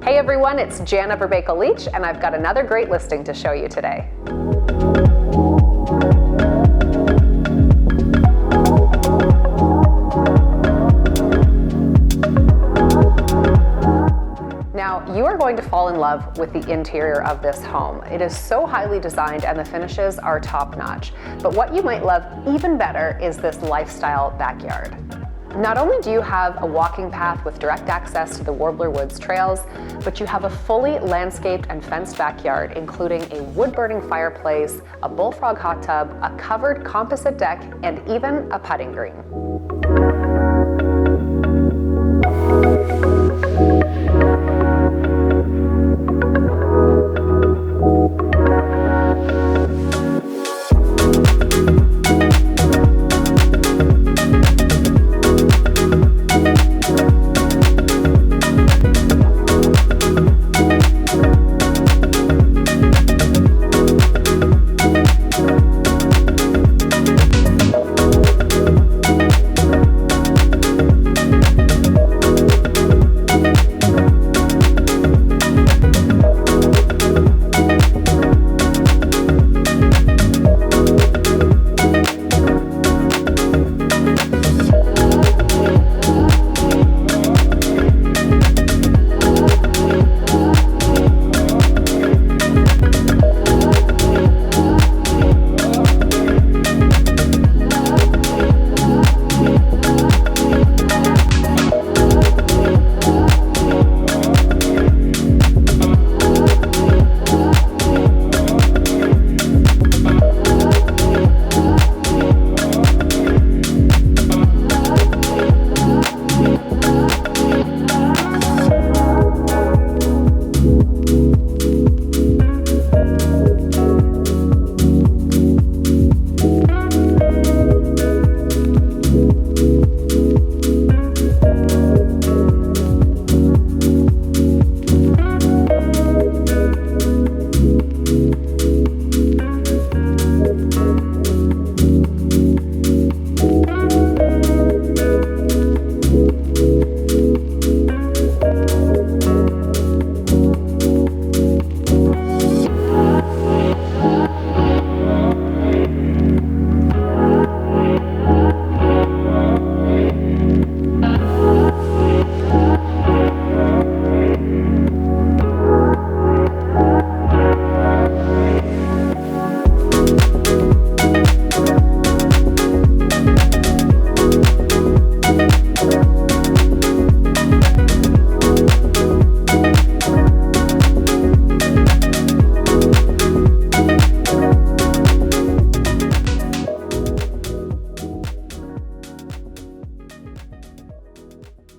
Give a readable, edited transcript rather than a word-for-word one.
Hey everyone, it's Jana Verbakel-Leach, and I've got another great listing to show you today. Now, you are going to fall in love with the interior of this home. It is so highly designed and the finishes are top-notch. But what you might love even better is this lifestyle backyard. Not only do you have a walking path with direct access to the Warbler Woods trails, but you have a fully landscaped and fenced backyard, including a wood-burning fireplace, a Bullfrog hot tub, a covered composite deck, and even a putting green.